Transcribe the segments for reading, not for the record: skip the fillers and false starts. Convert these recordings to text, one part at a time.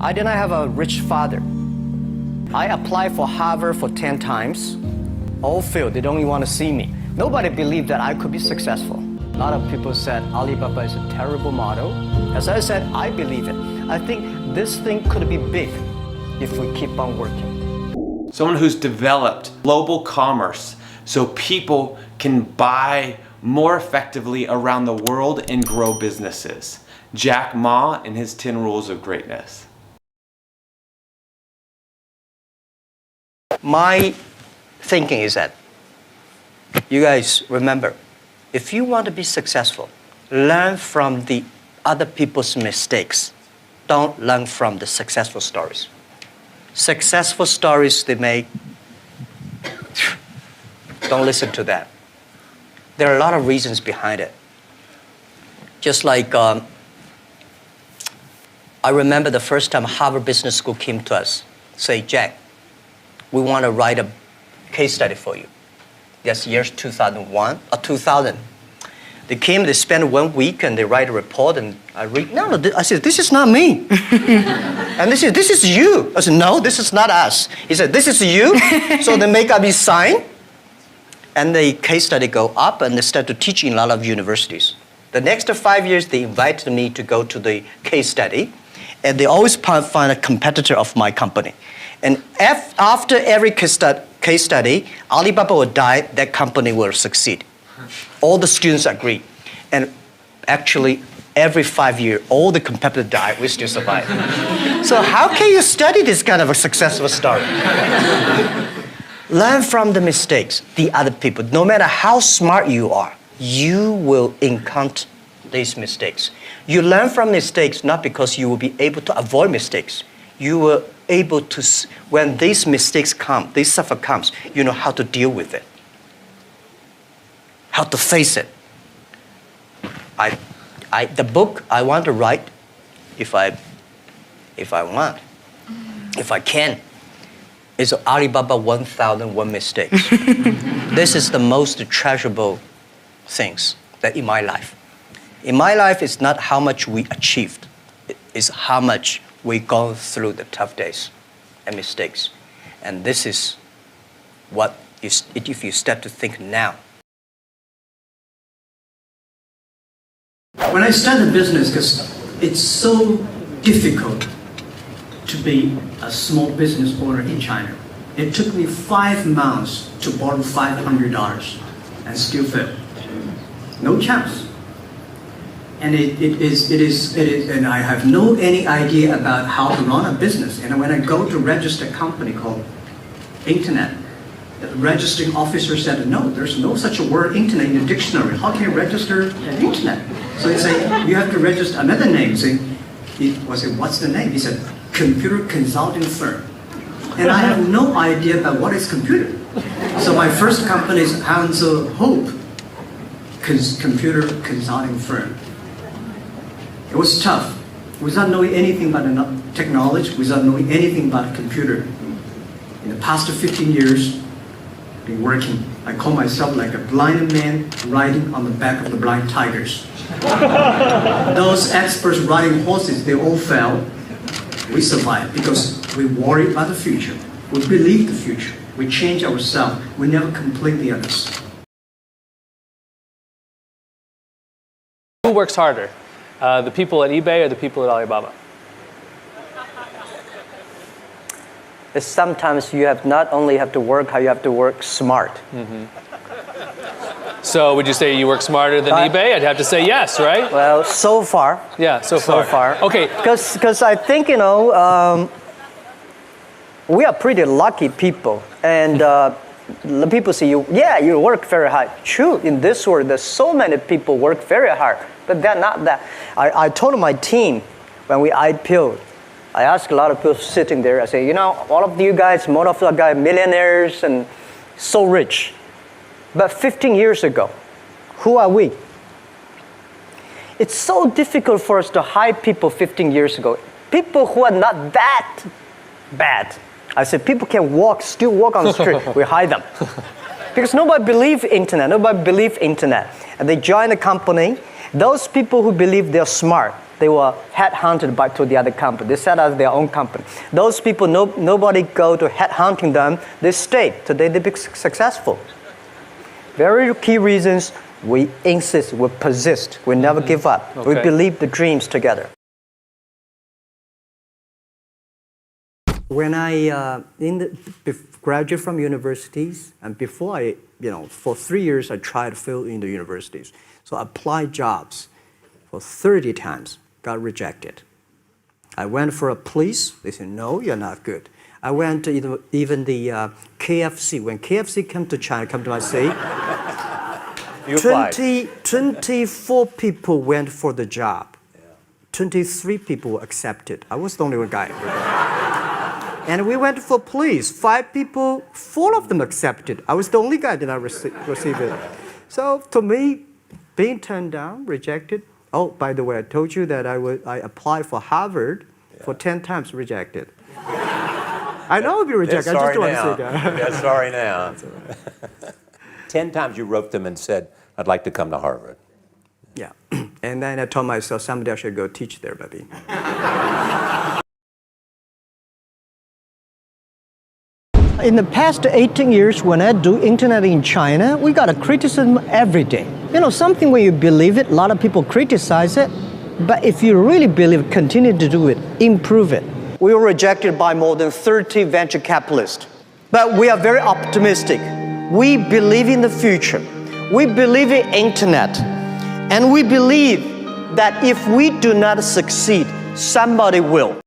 I did not have a rich father. I applied for Harvard for 10 times. All failed. They don't even want to see me. Nobody believed that I could be successful. A lot of people said Alibaba is a terrible model. As I said, I believe it. I think this thing could be big if we keep on working. Someone who's developed global commerce so people can buy more effectively around the world and grow businesses. Jack Ma and his 10 rules of greatness. My thinking is that, you guys remember, if you want to be successful, learn from the other people's mistakes. Don't learn from the successful stories. Successful stories they make, don't listen to that. There are a lot of reasons behind it. Just like, I remember the first time Harvard Business School came to us, say, Jack, we want to write a case study for you. That's years 2001 or 2000. They came, they spent 1 week and they write a report and I read, no, I said, this is not me. And they said, this is you. I said, no, this is not us. He said, this is you. So they make up his sign and the case study go up and they start to teach in a lot of universities. The next 5 years, they invited me to go to the case study and they always find a competitor of my company. And after every case study, Alibaba will die, that company will succeed. All the students agree. And actually, every 5 years, all the competitors die, we still survive. So how can you study this kind of a successful story? Learn from the mistakes, the other people. No matter how smart you are, you will encounter these mistakes. You learn from mistakes not because you will be able to avoid mistakes. You will able to, when these mistakes come, this suffer comes, you know how to deal with it, how to face it. The book I want to write, if I want, if I can, is Alibaba 1001 Mistakes. This is the most treasurable things that in my life. In my life, it's not how much we achieved, it's how much we go through the tough days and mistakes. And this is what, if you start to think now. When I started business, because it's so difficult to be a small business owner in China. It took me 5 months to borrow $500 and still failed. No chance. And it is, and I have no any idea about how to run a business. And when I go to register a company called Internet, the registering officer said, no, there's no such a word Internet in the dictionary. How can you register an Internet? So he said, you have to register another name. So I said, what's the name? He said, Computer Consulting Firm. And I have no idea about what is computer. So my first company is Hansel Hope Computer Consulting Firm. It was tough, without knowing anything about technology, without knowing anything about computer. In the past 15 years, I've been working. I call myself like a blind man riding on the back of the blind tigers. Those experts riding horses, they all fell. We survived because we worry about the future. We believe the future. We change ourselves. We never complain the others. Who works harder? The people at eBay or the people at Alibaba? Sometimes you have not only have to work hard, you have to work smart. Mm-hmm. So would you say you work smarter than eBay? I'd have to say yes, right? Well, so far. Yeah, so far. Okay. Because I think, you know, we are pretty lucky people. And the people say, you work very hard. True, in this world, there's so many people work very hard. But they're not that. I told my team when we IPO'd, I asked a lot of people sitting there, I say, you know, all of you guys, most of you guys, millionaires and so rich. But 15 years ago, who are we? It's so difficult for us to hire people 15 years ago. People who are not that bad. I said, people can still walk on the street. We hire them. Because nobody believes Internet. And they join the company. Those people who believe they're smart, they were headhunted to the other company. They set up their own company. Those people, nobody go to headhunting them. They stayed. Today they be successful. Very key reasons. We insist, we persist, we never give up. Okay. We believe the dreams together. When I graduate from universities, and before I, for 3 years I tried to fill in the universities. So I applied jobs for 30 times, got rejected. I went for a police, they said, no, you're not good. I went to even the KFC. When KFC came to China, come to my city, 24 people went for the job. 23 people were accepted. I was the only one guy. And we went for police. 5 people, 4 of them accepted. I was the only guy that did not receive it. So to me, being turned down, rejected. Oh, by the way, I told you that I applied for Harvard for 10 times, rejected. I know I'll be rejected. I just don't want to say that. Yeah, sorry now. 10 times you wrote them and said, I'd like to come to Harvard. Yeah. And then I told myself, someday I should go teach there, baby. In the past 18 years, when I do internet in China, we got a criticism every day. Something when you believe it, a lot of people criticize it. But if you really believe it, continue to do it, improve it. We were rejected by more than 30 venture capitalists. But we are very optimistic. We believe in the future. We believe in internet. And we believe that if we do not succeed, somebody will.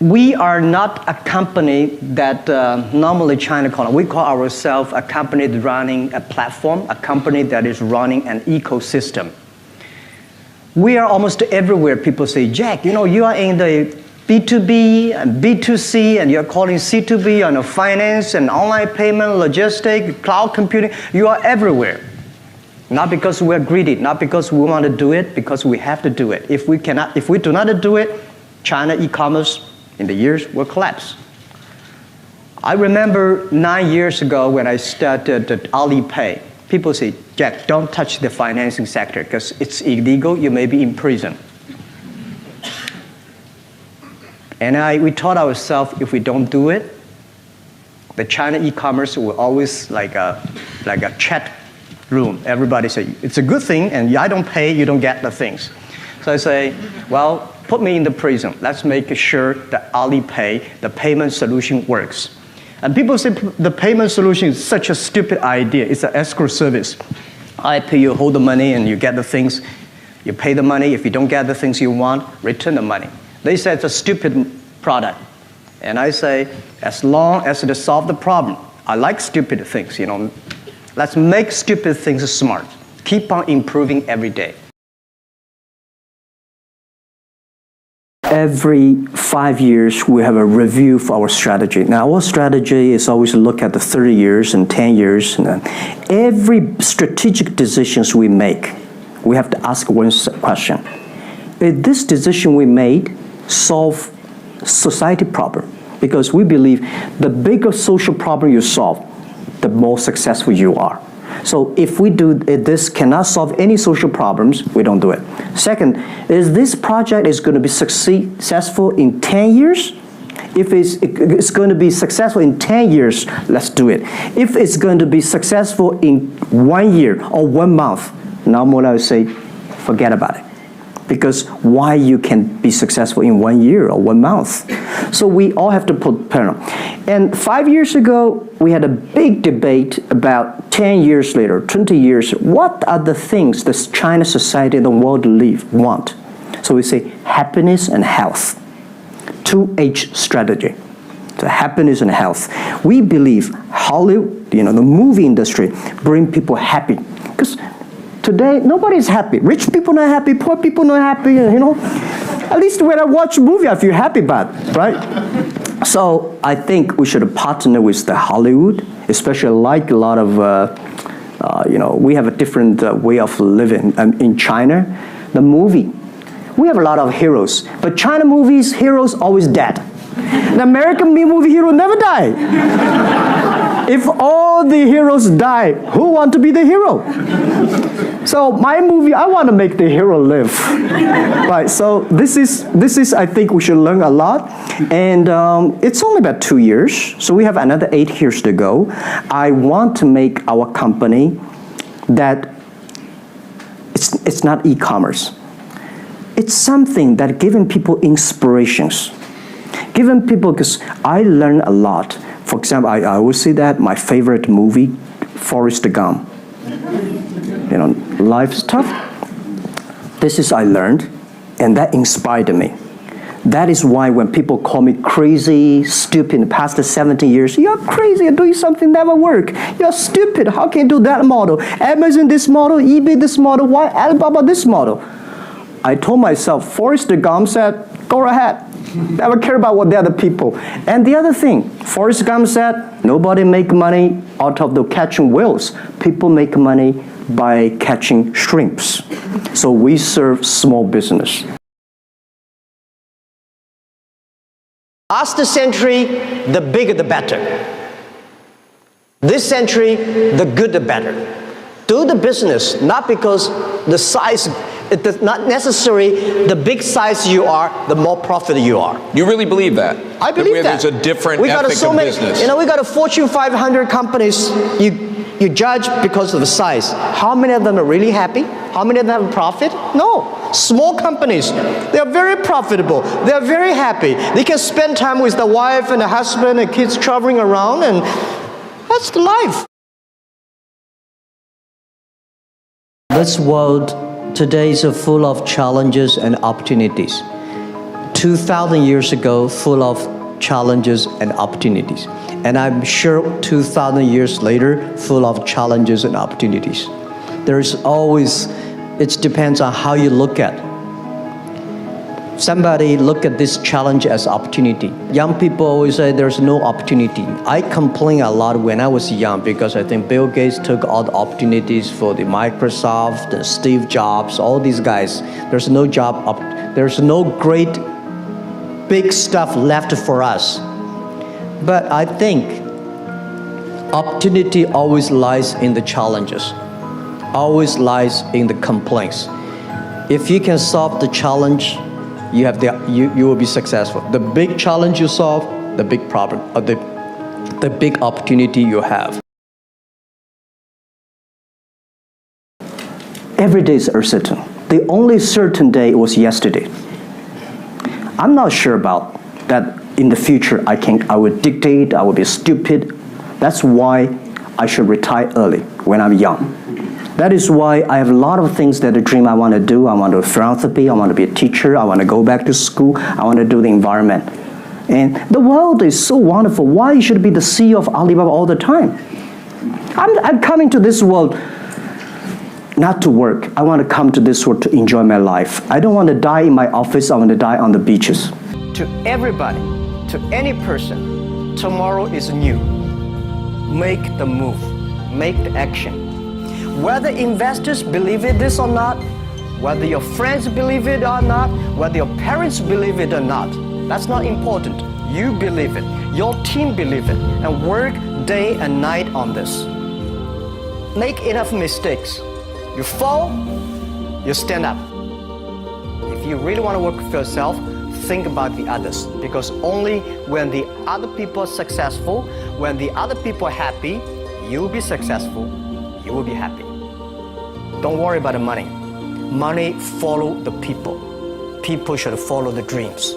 We are not a company that normally China calls. We call ourselves a company that's running a platform, a company that is running an ecosystem. We are almost everywhere. People say, Jack, you are in the B2B and B2C, and you're calling C2B on finance and online payment, logistics, cloud computing. You are everywhere. Not because we're greedy, not because we want to do it, because we have to do it. If we do not do it, China e-commerce in the years will collapse. I remember 9 years ago when I started Alipay, people say, Jack, don't touch the financing sector because it's illegal, you may be in prison. And we taught ourselves if we don't do it, the China e-commerce will always like a chat room. Everybody say, it's a good thing and I don't pay, you don't get the things. So I say, well, put me in the prison. Let's make sure that Alipay, the payment solution, works. And people say the payment solution is such a stupid idea. It's an escrow service. I pay you, hold the money, and you get the things. You pay the money. If you don't get the things you want, return the money. They say it's a stupid product. And I say, as long as it solves the problem, I like stupid things, Let's make stupid things smart. Keep on improving every day. Every 5 years, we have a review for our strategy. Now, our strategy is always look at the 30 years and 10 years. And every strategic decisions we make, we have to ask one question. Is this decision we made solve society problem? Because we believe the bigger social problem you solve, the more successful you are. So if this cannot solve any social problems, we don't do it. Second, is this project is going to be successful in 10 years? If it's going to be successful in 10 years, let's do it. If it's going to be successful in 1 year or 1 month, normally I would say, forget about it. Because why you can be successful in 1 year or 1 month? So we all have to put parallel. And 5 years ago, we had a big debate about 10 years later, 20 years, what are the things that China society and the world want? So we say happiness and health. 2H strategy. So happiness and health. We believe Hollywood, the movie industry, bring people happy. Because today, nobody's happy. Rich people not happy, poor people not happy, At least when I watch a movie, I feel happy about it, right? So I think we should partner with the Hollywood, especially like a lot of, we have a different way of living. In China, the movie, we have a lot of heroes. But China movies, heroes always dead. The American movie hero never die. If all the heroes die, who want to be the hero? So my movie, I want to make the hero live. Right, so this is, I think we should learn a lot. And it's only about 2 years, so we have another 8 years to go. I want to make our company that it's not e-commerce. It's something that giving people inspirations. Giving people, because I learn a lot. For example, I always say that my favorite movie, Forrest Gump. You know, life's tough. This is I learned, and that inspired me. That is why when people call me crazy, stupid in the past 70 years, you're crazy, you're doing something never work. You're stupid, how can you do that model? Amazon this model, eBay this model, why Alibaba this model? I told myself, Forrest Gump said, go ahead. Never care about what the other people. And the other thing, Forrest Gump said, nobody make money out of the catching whales. People make money by catching shrimps. So we serve small business. Last century, the bigger the better. This century, the good the better. Do the business, not because the size, it is not necessary, the big size you are, the more profit you are. You really believe that? I believe that. There's a different ethic of business. You know, we got a Fortune 500 companies, you judge because of the size. How many of them are really happy? How many of them have profit? No. Small companies, they are very profitable. They are very happy. They can spend time with the wife and the husband and kids traveling around, and that's the life. This world today is full of challenges and opportunities. 2,000 years ago, full of challenges and opportunities. And I'm sure 2,000 years later, full of challenges and opportunities. There's always, it depends on how you look at it. Somebody look at this challenge as opportunity. Young people always say there's no opportunity. I complain a lot when I was young because I think Bill Gates took all the opportunities for the Microsoft, and Steve Jobs, all these guys. There's no job, there's no great big stuff left for us. But I think opportunity always lies in the challenges, always lies in the complaints. If you can solve the challenge, you will be successful. The big challenge you solve, the big problem, the big opportunity you have. Every day is uncertain. The only certain day was yesterday. I'm not sure about that. In the future, I would dictate, I would be stupid. That's why I should retire early when I'm young. That is why I have a lot of things that I dream I want to do. I want to do philanthropy, I want to be a teacher, I want to go back to school, I want to do the environment. And the world is so wonderful. Why you should be the CEO of Alibaba all the time? I'm coming to this world not to work. I want to come to this world to enjoy my life. I don't want to die in my office, I want to die on the beaches. To everybody, to any person, tomorrow is new. Make the move, make the action. Whether investors believe it this or not, whether your friends believe it or not, whether your parents believe it or not, that's not important. You believe it, your team believe it, and work day and night on this. Make enough mistakes. You fall, you stand up. If you really want to work for yourself, think about the others, because only when the other people are successful, when the other people are happy, you'll be successful, you will be happy. Don't worry about the money. Money follow the people. People should follow the dreams.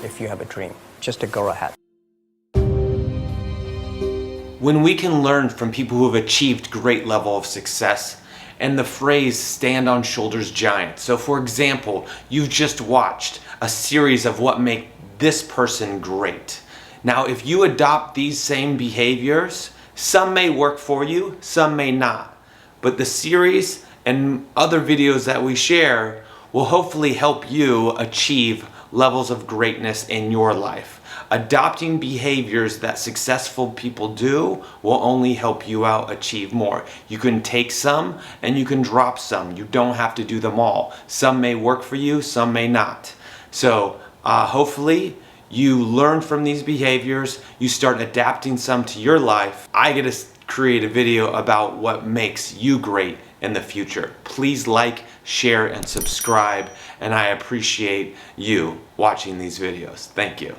If you have a dream, just to go ahead. When we can learn from people who have achieved great level of success, and the phrase stand on shoulders giant. So for example, you've just watched a series of what make this person great. Now, if you adopt these same behaviors, some may work for you, some may not. But the series and other videos that we share will hopefully help you achieve levels of greatness in your life. Adopting behaviors that successful people do will only help you out achieve more. You can take some and you can drop some. You don't have to do them all. Some may work for you, some may not. So hopefully you learn from these behaviors, you start adapting some to your life. I get to create a video about what makes you great in the future. Please like, share, and subscribe, and I appreciate you watching these videos. Thank you.